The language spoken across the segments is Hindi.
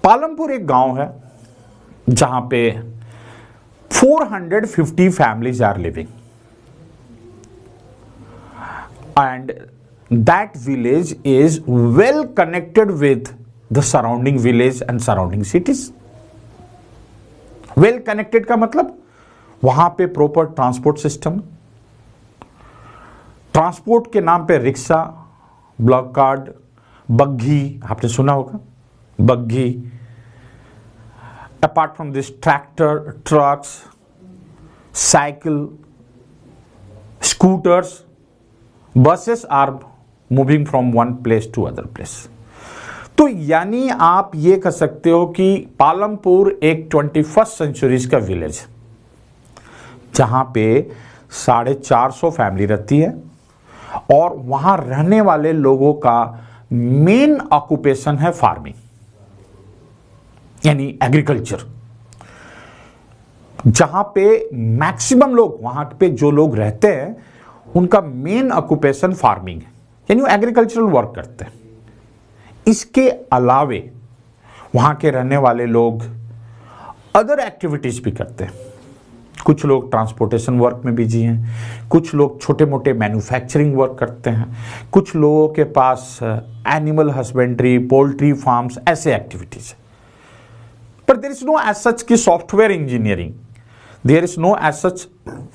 पालमपुर एक गांव है जहां पे 450 families are living and that village is well connected with the surrounding village and surrounding cities. Well connected का मतलब वहां पे प्रॉपर ट्रांसपोर्ट सिस्टम, ट्रांसपोर्ट के नाम पे रिक्शा, ब्लॉक कार्ड, बग्घी, आपने सुना होगा बग्घी, apart from this tractor, trucks, cycle, scooters, buses are moving from one place to other place। तो यानी आप ये कह सकते हो कि पालमपुर एक 21st सेंचुरी का विलेज जहां पे 450 फैमिली रहती है और वहां रहने वाले लोगों का मेन ऑक्यूपेशन है फार्मिंग यानी एग्रीकल्चर। जहां पे मैक्सिमम लोग, वहां पे जो लोग रहते हैं उनका मेन ऑक्यूपेशन फार्मिंग है यानी वो एग्रीकल्चरल वर्क करते हैं। इसके अलावे वहां के रहने वाले लोग अदर एक्टिविटीज भी करते हैं। कुछ लोग ट्रांसपोर्टेशन वर्क में बिजी हैं, कुछ लोग छोटे मोटे मैन्युफैक्चरिंग वर्क करते हैं, कुछ लोगों के पास एनिमल हस्बेंड्री, पोल्ट्री फार्म्स, ऐसे एक्टिविटीज है। पर there is no as such की software engineering, there is no as such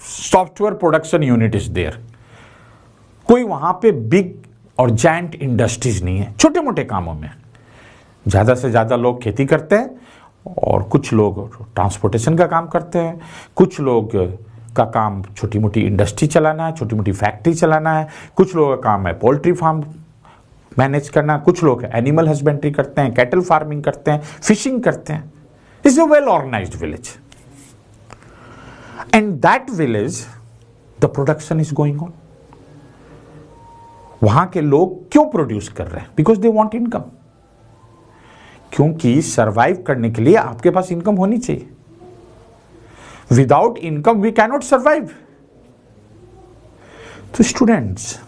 software production unit is there. कोई वहां पे बिग और जायंट इंडस्ट्रीज नहीं है, छोटे मोटे कामों में ज्यादा से ज्यादा लोग खेती करते हैं और कुछ लोग ट्रांसपोर्टेशन का काम करते हैं, कुछ लोग का काम छोटी मोटी इंडस्ट्री चलाना है, छोटी मोटी फैक्ट्री चलाना है, कुछ लोगों का काम है पोल्ट्री फार्म मैनेज करना, कुछ लोग एनिमल हस्बेंड्री करते हैं, कैटल फार्मिंग करते हैं, फिशिंग करते हैं। It's a well organized village and that village the production is going on. वहां के लोग क्यों प्रोड्यूस कर रहे हैं? Because they want income. क्योंकि सरवाइव करने के लिए आपके पास इनकम होनी चाहिए। Without income we can not survive. तो students,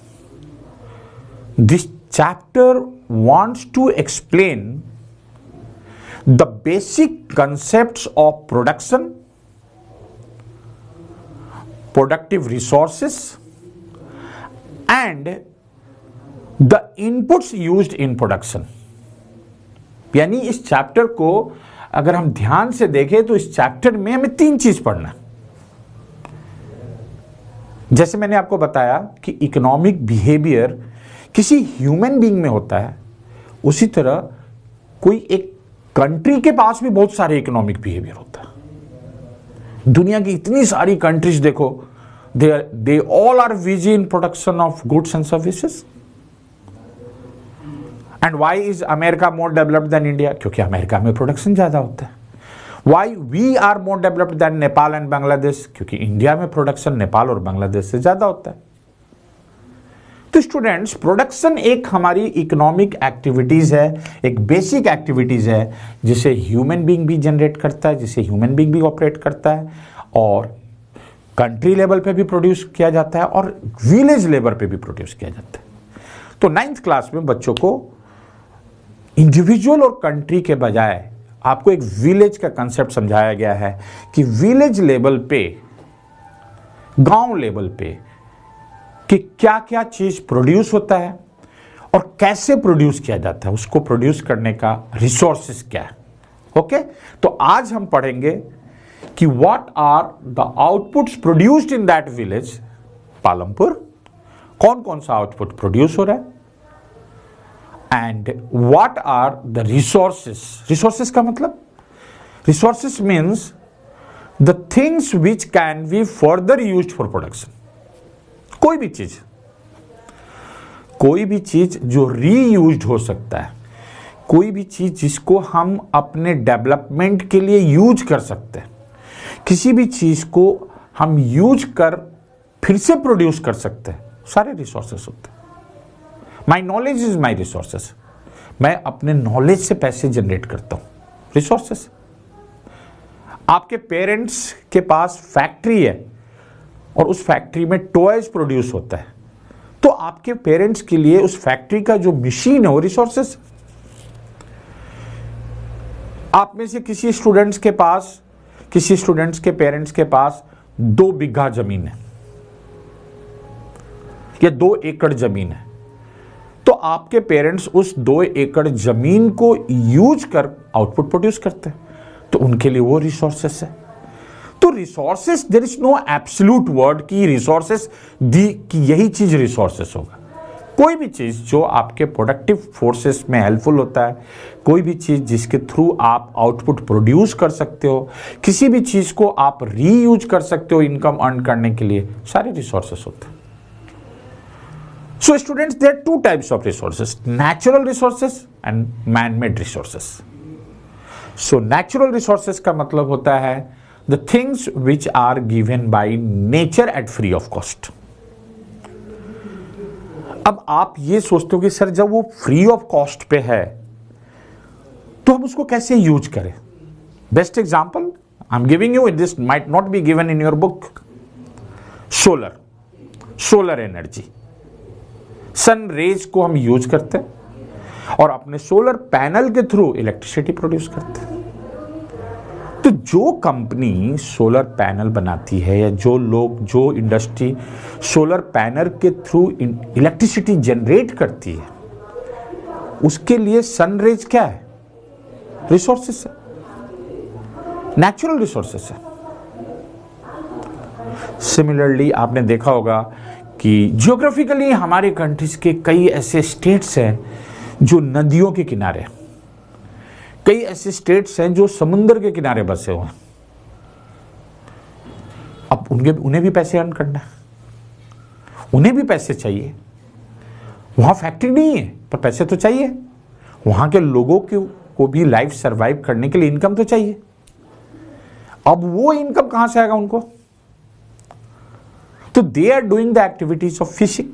this chapter wants to explain the basic concepts of production, productive resources and the inputs used in production। यानी इस चैप्टर को अगर हम ध्यान से देखें तो इस चैप्टर में हमें 3 चीज पढ़ना है। जैसे मैंने आपको बताया कि इकोनॉमिक बिहेवियर किसी ह्यूमन बीइंग में होता है, उसी तरह कोई एक कंट्री के पास भी बहुत सारे इकोनॉमिक बिहेवियर होता है। दुनिया की इतनी सारी कंट्रीज देखो, they all are busy in production of goods and services. And why is America more developed than India? क्योंकि अमेरिका में प्रोडक्शन ज्यादा होता है। Why we are more developed than Nepal and Bangladesh? क्योंकि इंडिया में प्रोडक्शन नेपाल और बांग्लादेश से ज्यादा होता है। तो स्टूडेंट्स, प्रोडक्शन एक हमारी इकोनॉमिक एक्टिविटीज है, एक बेसिक एक्टिविटीज है जिसे ह्यूमन बीइंग भी जनरेट करता है, जिसे ह्यूमन बीइंग भी ऑपरेट करता है और कंट्री लेवल पे भी प्रोड्यूस किया जाता है और विलेज लेवल पे भी प्रोड्यूस किया जाता है। तो 9th क्लास में बच्चों को इंडिविजुअल और कंट्री के बजाय आपको एक विलेज का कंसेप्ट समझाया गया है कि विलेज लेवल पे, गांव लेवल पे कि क्या क्या चीज प्रोड्यूस होता है और कैसे प्रोड्यूस किया जाता है, उसको प्रोड्यूस करने का रिसोर्सेस क्या है। ओके, तो आज हम पढ़ेंगे कि what are the outputs produced in that village Palampur, कौन कौन सा आउटपुट प्रोड्यूस हो रहा है, and what are the resources. Resources का मतलब, resources means the things which can be further used for production. कोई भी चीज जो रीयूज्ड हो सकता है, कोई भी चीज जिसको हम अपने डेवलपमेंट के लिए यूज कर सकते हैं, किसी भी चीज को हम यूज कर फिर से प्रोड्यूस कर सकते हैं, सारे रिसोर्सेस होते हैं। My knowledge is my resources. मैं अपने नॉलेज से पैसे जनरेट करता हूं, रिसोर्सेस। आपके पेरेंट्स के पास फैक्ट्री है और उस फैक्ट्री में टॉयज प्रोड्यूस होता है, तो आपके पेरेंट्स के लिए उस फैक्ट्री का जो मशीन है वो रिसोर्सेस। आप में से किसी स्टूडेंट्स के पेरेंट्स के पास 2 बीघा जमीन है या 2 एकड़ जमीन है, तो आपके पेरेंट्स उस 2 एकड़ जमीन को यूज कर आउटपुट प्रोड्यूस करते हैं, तो उनके लिए वो रिसोर्सेस है। तो resources, there is no absolute word की रिसोर्सेस दी कि यही चीज रिसोर्सेस होगा। कोई भी चीज जो आपके प्रोडक्टिव फोर्सेस में हेल्पफुल होता है, कोई भी चीज जिसके थ्रू आप आउटपुट प्रोड्यूस कर सकते हो, किसी भी चीज को आप रीयूज कर सकते हो इनकम अर्न करने के लिए, सारे रिसोर्सेस होते हैं। So students, there are 2 types of resources, natural resources and man-made resources. So natural resources का मतलब होता है the things which are given by nature at free of cost. अब आप ये सोचते हो कि सर जब वो फ्री ऑफ कॉस्ट पे है तो हम उसको कैसे यूज करें? Best example I am giving you, this might not be given in your book. Solar energy, sun rays को हम यूज करते हैं और अपने सोलर पैनल के थ्रू इलेक्ट्रिसिटी प्रोड्यूस करते हैं। तो जो कंपनी सोलर पैनल बनाती है या जो इंडस्ट्री सोलर पैनल के थ्रू इलेक्ट्रिसिटी जनरेट करती है, उसके लिए सन रेज क्या है? रिसोर्सेस है, नेचुरल रिसोर्सेस है। सिमिलरली आपने देखा होगा कि जियोग्राफिकली हमारे कंट्रीज के कई ऐसे स्टेट्स हैं जो नदियों के किनारे हैं, कई ऐसे स्टेट्स हैं जो समुद्र के किनारे बसे हुए हैं। अब उन्हें भी पैसे अर्न करना है, उन्हें भी पैसे चाहिए। वहां फैक्ट्री नहीं है पर पैसे तो चाहिए, वहां के लोगों को भी लाइफ सर्वाइव करने के लिए इनकम तो चाहिए। अब वो इनकम कहां से आएगा उनको? तो they are doing the activities of fishing.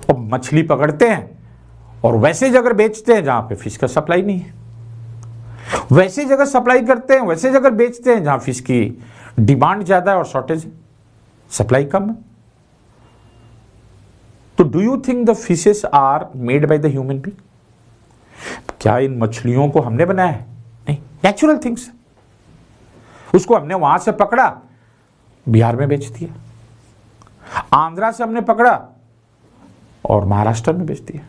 अब मछली पकड़ते हैं और वैसे जगह बेचते हैं जहां पे फिश का सप्लाई नहीं है, वैसे जगह सप्लाई करते हैं, वैसे जगह बेचते हैं जहां फिश की डिमांड ज्यादा है और शॉर्टेज है, सप्लाई कम है। तो do you think the fishes are made by the human being? क्या इन मछलियों को हमने बनाया है? नहीं, नेचुरल थिंग्स। उसको हमने वहां से पकड़ा, बिहार में बेच दिया, आंध्रा से हमने पकड़ा और महाराष्ट्र में बेच दिया।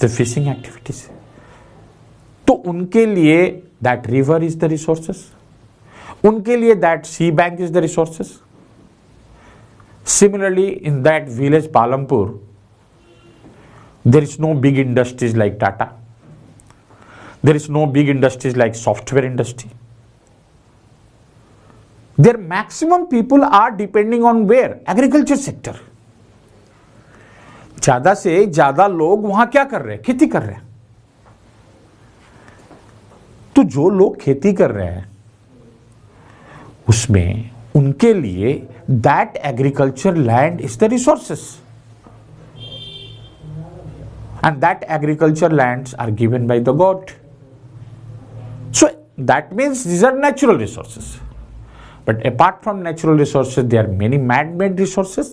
The fishing activities. तो उनके लिए that river is the resources, उनके लिए that sea bank is the resources. Similarly in that village Palampur there is no big industries like Tata, there is no big industries like software industry. Their maximum people are depending on where? Agriculture sector. ज्यादा से ज्यादा लोग वहां क्या कर रहे हैं? खेती कर रहे हैं। तो जो लोग खेती कर रहे हैं उसमें उनके लिए that agriculture land is the resources, and that agriculture lands are given by the God. So that means these are natural resources. But apart from natural resources, there are many man-made resources,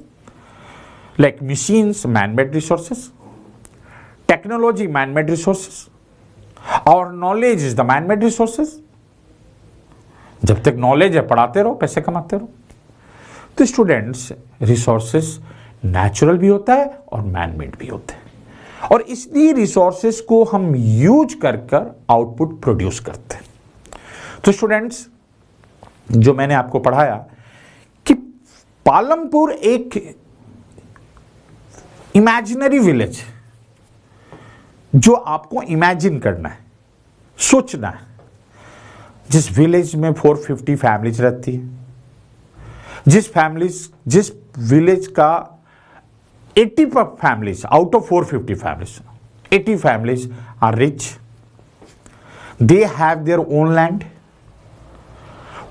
like machines, man-made resources, technology, man-made resources, our knowledge is the man-made resources. जब तक नॉलेज है पढ़ाते रहो, पैसे कमाते रहो। तो स्टूडेंट्स, रिसोर्सेस नेचुरल भी होता है और मैन-मेड भी होते हैं, और इसलिए रिसोर्सेस को हम यूज कर आउटपुट प्रोड्यूस करते हैं। तो स्टूडेंट्स, जो मैंने आपको पढ़ाया कि पालमपुर एक इमेजिनरी विलेज, जो आपको इमेजिन करना है, सोचना है, जिस विलेज में 450 फैमिलीज रहती है, जिस विलेज का 80 families out of 450 families, 80 families are rich. They have their own land.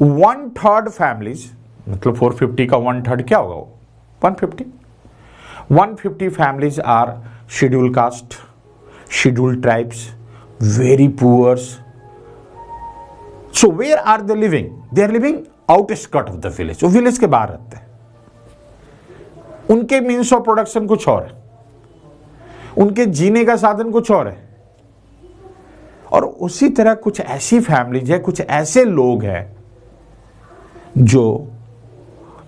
1/3 families, मतलब 450 का 1/3 क्या होगा? 150. 150 families are scheduled caste, scheduled tribes, very poor. So where are they living? They are living outskirts of the village. वो village के बाहर रहते हैं। उनके मीन्स ऑफ प्रोडक्शन कुछ और है, उनके जीने का साधन कुछ और है, और उसी तरह कुछ ऐसी फैमिलीज है, कुछ ऐसे लोग हैं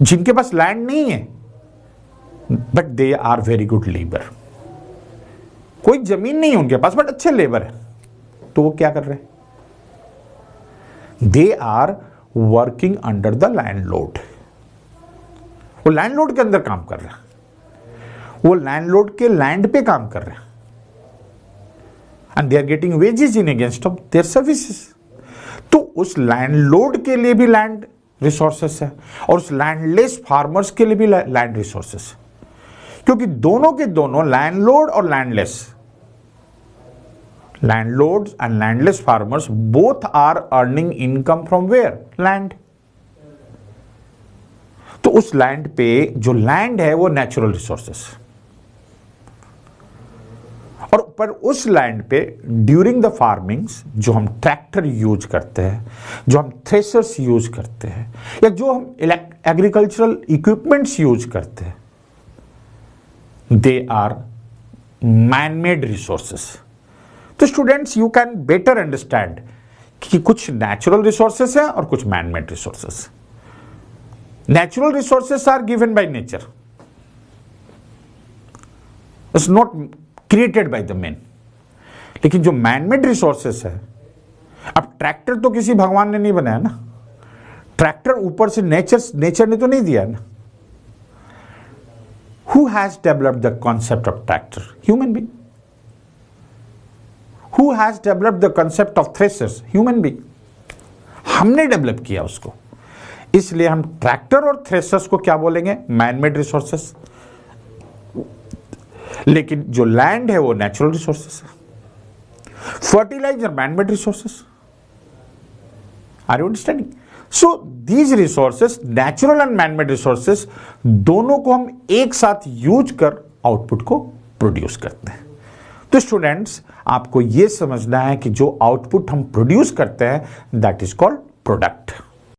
जिनके पास लैंड नहीं है but they are very good labour. कोई जमीन नहीं है उनके पास बट अच्छे लेबर है। तो वो क्या कर रहे हैं? They are working under the landlord. वो लैंडलॉर्ड के अंदर काम कर रहे हैं, वो लैंडलॉर्ड के लैंड पे काम कर रहे हैं and they are getting wages in against of their services. तो उस लैंडलॉर्ड के लिए भी लैंड रिसोर्सेस है और उस लैंडलेस फार्मर्स के लिए भी लैंड रिसोर्सेस, क्योंकि दोनों के दोनों लैंडलॉर्ड और landlords and landless farmers both are earning income from where? Land. तो उस लैंड पे जो लैंड है वो नेचुरल रिसोर्सेस, और पर उस लैंड पे ड्यूरिंग द फार्मिंग्स जो हम ट्रैक्टर यूज करते हैं, जो हम थ्रेशर्स यूज करते हैं, या जो हम एग्रीकल्चरल इक्विपमेंट्स यूज करते हैं, दे आर मैन-मेड रिसोर्सेस। तो students you can better understand कि कुछ नेचुरल रिसोर्सेस हैं और कुछ man-made resources. Natural resources are given by nature, it's not created by the man. लेकिन जो मैन-मेड रिसोर्सेस है, अब ट्रैक्टर तो किसी भगवान ने नहीं बनाया ना, ट्रैक्टर ऊपर से नेचर ने तो नहीं दिया ना। Who has developed the concept of tractor? Human being. Who has developed the concept of threshers? Human being. हमने डेवलप किया उसको, इसलिए हम ट्रैक्टर और थ्रेशर्स को क्या बोलेंगे? Man-made resources. लेकिन जो लैंड है वो नेचुरल रिसोर्सेस है। Fertiliser man-made resources. Are you understanding? So these resources, natural and man-made resources, दोनों को हम एक साथ यूज कर आउटपुट को प्रोड्यूस करते हैं। तो स्टूडेंट्स आपको यह समझना है कि जो आउटपुट हम प्रोड्यूस करते हैं दैट इज कॉल्ड प्रोडक्ट।